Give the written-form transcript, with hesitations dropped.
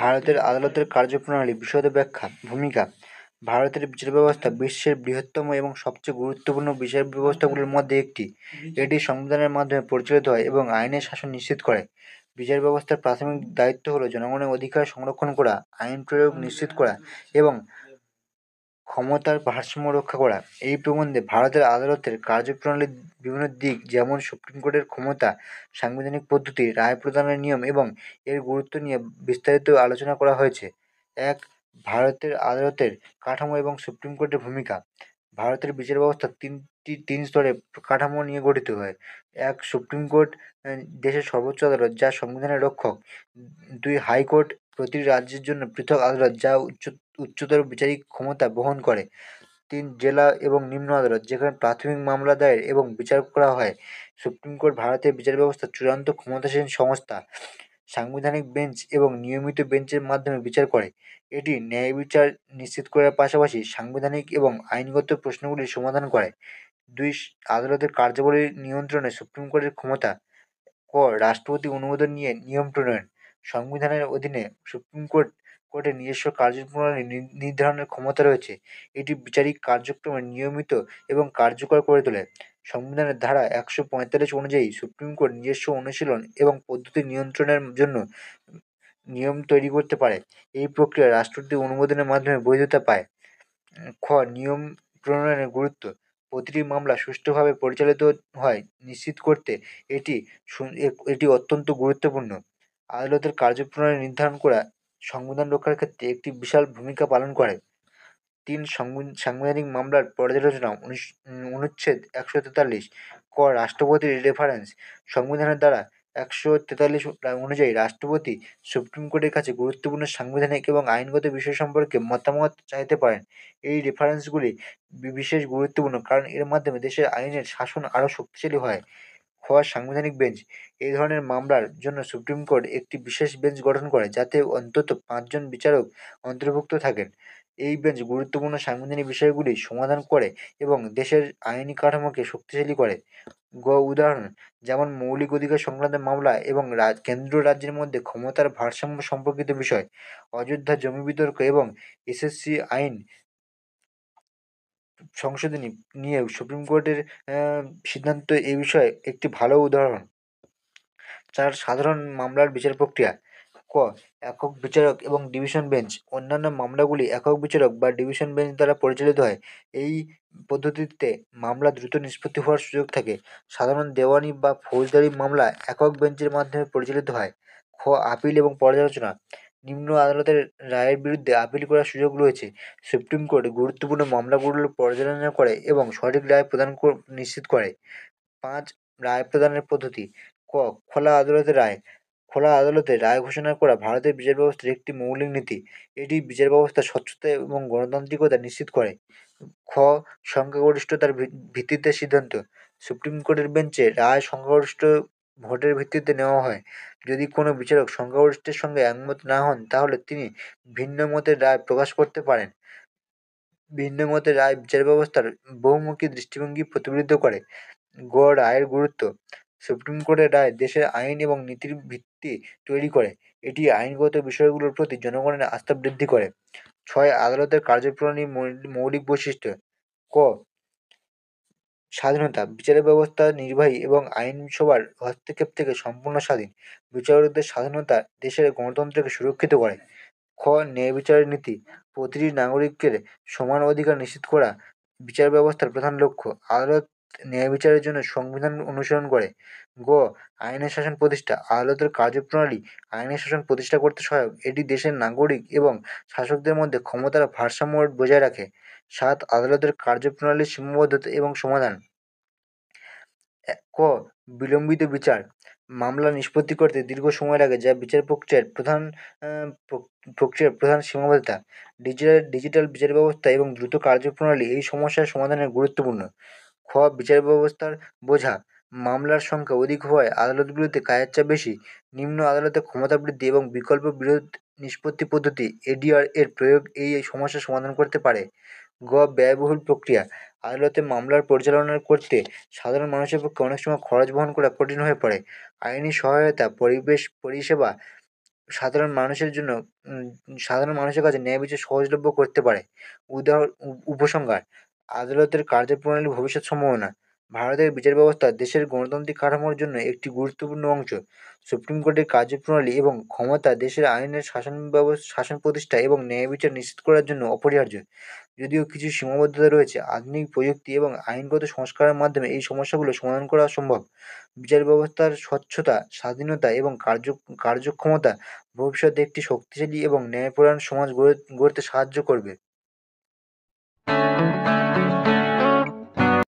ভারতের আদালতের কার্যপ্রণালী বিশদ ব্যাখ্যা। ভূমিকা। ভারতের বিচার ব্যবস্থা বিশ্বের বৃহত্তম এবং সবচেয়ে গুরুত্বপূর্ণ বিচার ব্যবস্থাগুলির মধ্যে একটি। এটি সংবিধানের মাধ্যমে পরিচালিত হয় এবং আইনের শাসন নিশ্চিত করে। বিচার ব্যবস্থার প্রাথমিক দায়িত্ব হলো জনগণের অধিকার সংরক্ষণ করা, আইন প্রয়োগ নিশ্চিত করা এবং ক্ষমতার ভারসাম্য রক্ষা করা। এই প্রবন্ধে ভারতের আদালতের কার্যপ্রণালীর বিভিন্ন দিক, যেমন সুপ্রিম কোর্টের ক্ষমতা, সাংবিধানিক পদ্ধতি, রায় প্রদানের নিয়ম এবং এর গুরুত্ব নিয়ে বিস্তারিত আলোচনা করা হয়েছে। ১. ভারতের আদালতের কাঠামো এবং সুপ্রিম কোর্টের ভূমিকা। ভারতের বিচার ব্যবস্থা তিন স্তরে কাঠামো নিয়ে গঠিত হয়। ১. সুপ্রিম কোর্ট, দেশের সর্বোচ্চ আদালত যা সংবিধানের রক্ষক। ২. হাইকোর্ট, প্রতিটি রাজ্যের জন্য পৃথক আদালত যা উচ্চতর বিচারিক ক্ষমতা বহন করে। ৩. জেলা এবং নিম্ন আদালত, যেখানে প্রাথমিক মামলা দায়ের এবং বিচার করা হয়। সুপ্রিম কোর্ট ভারতের বিচার ব্যবস্থার চূড়ান্ত ক্ষমতাসীন সংস্থা। সাংবিধানিক বেঞ্চ এবং নিয়মিত বেঞ্চের মাধ্যমে বিচার করে। এটি ন্যায় বিচার নিশ্চিত করার পাশাপাশি সাংবিধানিক এবং আইনগত প্রশ্নগুলির সমাধান করে। ২. আদালতের কার্যাবলী নিয়ন্ত্রণে সুপ্রিম কোর্টের ক্ষমতা। ক. রাষ্ট্রপতি অনুমোদন নিয়ে নিয়ম প্রণয়ন। সংবিধানের অধীনে সুপ্রিম কোর্টের নিজস্ব কার্যপ্রণালী নির্ধারণের ক্ষমতা রয়েছে। এটি বিচারিক কার্যক্রম নিয়মিত এবং কার্যকর করে তোলে। সংবিধানের ধারা ১৪৫ অনুযায়ী সুপ্রিম কোর্ট নিজস্ব অনুশীলন এবং পদ্ধতি নিয়ন্ত্রণের জন্য নিয়ম তৈরি করতে পারে। এই প্রক্রিয়া রাষ্ট্রপতির অনুমোদনের মাধ্যমে বৈধতা পায়। খ. নিয়ম প্রণয়নের গুরুত্ব। প্রতিটি মামলা সুষ্ঠুভাবে পরিচালিত হয় নিশ্চিত করতে এটি অত্যন্ত গুরুত্বপূর্ণ। আদালতের কার্যপ্রণালী নির্ধারণ করা সংবিধান রক্ষার ক্ষেত্রে একটি বিশাল ভূমিকা পালন করে। ৩. সাংবিধানিক মামলার পর্যালোচনা। অনুচ্ছেদ ১৪৩। ক. রাষ্ট্রপতির রেফারেন্স। সংবিধানের ধারা ১৪৩ অনুযায়ী রাষ্ট্রপতি সুপ্রিম কোর্টের কাছে গুরুত্বপূর্ণ সাংবিধানিক এবং আইনগত বিষয় সম্পর্কে মতামত চাইতে পারেন। এই রেফারেন্সগুলি বিশেষ গুরুত্বপূর্ণ কারণ এর মাধ্যমে দেশের আইনের শাসন আরও শক্তিশালী হয়। খ. সাংবিধানিক বেঞ্চ। এই ধরনের মামলার জন্য সুপ্রিম কোর্ট একটি বিশেষ বেঞ্চ গঠন করে যাতে অন্তত ৫ জন বিচারক অন্তর্ভুক্ত থাকেন। এই বেঞ্চ গুরুত্বপূর্ণ সাংবিধানিক বিষয়গুলি সমাধান করে এবং দেশের আইনি কাঠামোকে শক্তিশালী করে। উদাহরণ যেমন মৌলিক অধিকার সংক্রান্ত মামলা এবং কেন্দ্র রাজ্যের মধ্যে ক্ষমতার ভারসাম্য সম্পর্কিত বিষয়, অযোধ্যা জমি বিতর্ক এবং এসএসসি আইন সংশোধনী নিয়ে সুপ্রিম কোর্টের সিদ্ধান্ত এই বিষয়ে একটি ভালো উদাহরণ। ৪. সাধারণ মামলার বিচার প্রক্রিয়া। ক. একক বিচারক এবং ডিভিশন বেঞ্চ। অন্যান্য মামলাগুলি একক বিচারক বা ডিভিশন বেঞ্চ দ্বারা পরিচালিত হয়। এই পদ্ধতিতে মামলা দ্রুত নিষ্পত্তি হওয়ার সুযোগ থাকে। সাধারণ দেওয়ানি বা ফৌজদারি মামলা একক বেঞ্চের মাধ্যমে পরিচালিত হয়। খ. আপিল এবং পর্যালোচনা। নিম্ন আদালতের রায়ের বিরুদ্ধে আপিল করার সুযোগ রয়েছে। সুপ্রিম কোর্ট গুরুত্বপূর্ণ মামলাগুলো পর্যালোচনা করে এবং সঠিক রায় প্রদান নিশ্চিত করে। ৫. রায় প্রদানের পদ্ধতি। ক. খোলা আদালতে রায়। খোলা আদালতে রায় ঘোষণা করা ভারতের বিচার ব্যবস্থার একটি মৌলিক নীতি। এটি বিচার ব্যবস্থার স্বচ্ছতা এবং গণতান্ত্রিকতা নিশ্চিত করে। খ. সংখ্যাগরিষ্ঠতার ভিত্তিতে সিদ্ধান্ত। সুপ্রিম কোর্টের বেঞ্চে রায় সংখ্যাগরিষ্ঠ ভোটের ভিত্তিতে নেওয়া হয়। যদি কোনো বিচারক সংখ্যাগরিষ্ঠের সঙ্গে একমত না হন তাহলে তিনি ভিন্ন মতের রায় প্রকাশ করতে পারেন। ভিন্ন মতের রায় বিচার ব্যবস্থার বহুমুখী দৃষ্টিভঙ্গি প্রতিফলিত করে। রায়ের গুরুত্ব। সুপ্রিম কোর্টের রায় দেশের আইন এবং নীতির ভিত্তি তৈরি করে। এটি আইনগত বিষয়গুলোর প্রতি জনগণের আস্থা বৃদ্ধি করে। ৬. আদালতের কার্যপ্রণালীর মৌলিক বৈশিষ্ট্য। ক. স্বাধীনতা। বিচার ব্যবস্থা নির্বাহী এবং আইনসভার হস্তক্ষেপ থেকে সম্পূর্ণ স্বাধীন। বিচারকদের স্বাধীনতা দেশের গণতন্ত্রকে সুরক্ষিত করে। খ. ন্যায় বিচারের নীতি। প্রতিটি নাগরিকের সমান অধিকার নিশ্চিত করা বিচার ব্যবস্থার প্রধান লক্ষ্য। আদালত ন্যায় বিচারের জন্য সংবিধান অনুসরণ করে। গ. আইনের শাসন প্রতিষ্ঠা। আদালতের কার্যপ্রণালী আইনের শাসন প্রতিষ্ঠা করতে সহায়ক। এটি দেশের নাগরিক এবং শাসকদের মধ্যে ক্ষমতার ভারসাম্য বজায় রাখে। ৭. আদালতের কার্যপ্রণালীর সীমাবদ্ধতা এবং সমাধান। ক. বিলম্বিত বিচার। মামলা নিষ্পত্তি করতে দীর্ঘ সময় লাগে যা বিচার প্রক্রিয়ার প্রধান সীমাবদ্ধতা। ডিজিটাল বিচার ব্যবস্থা এবং দ্রুত কার্যপ্রণালী এই সমস্যার সমাধানে গুরুত্বপূর্ণ। খ. বিচার ব্যবস্থার বোঝা। মামলার সংখ্যা অধিক হওয়ায় আদালতগুলিতে কাজের চাপ বেশি। নিম্ন আদালতে ক্ষমতা বৃদ্ধি এবং বিকল্প বিরোধ নিষ্পত্তি পদ্ধতি এডিআর এর প্রয়োগ এই সমস্যার সমাধান করতে পারে। ব্যয়বহুল প্রক্রিয়া। আদালতে মামলার পরিচালনা করতে সাধারণ মানুষের পক্ষে অনেক সময় খরচ বহন করা কঠিন হয়ে পড়ে। আইনি সহায়তা, পরিষেবা সাধারণ মানুষের জন্য উম সাধারণ মানুষের কাছে ন্যায় বিচার সহজলভ্য করতে পারে। উপসংহার: আদালতের কার্যপ্রণালী ভবিষ্যৎ সম্ভাবনা: ভারতের বিচার ব্যবস্থা দেশের গণতান্ত্রিক কাঠামোর জন্য একটি গুরুত্বপূর্ণ অংশ। সুপ্রিম কোর্টের কার্যপ্রণালী এবং ক্ষমতা দেশের আইনের শাসন প্রতিষ্ঠা এবং ন্যায় বিচার নিশ্চিত করার জন্য অপরিহার্য। যদিও কিছু সীমাবদ্ধতা রয়েছে, আধুনিক প্রযুক্তি এবং আইনগত সংস্কারের মাধ্যমে এই সমস্যাগুলো সমাধান করা সম্ভব। বিচার ব্যবস্থার স্বচ্ছতা, স্বাধীনতা এবং কার্যক্ষমতা ভবিষ্যতে একটি শক্তিশালী এবং ন্যায়পরায়ণ সমাজ গড়তে সাহায্য করবে।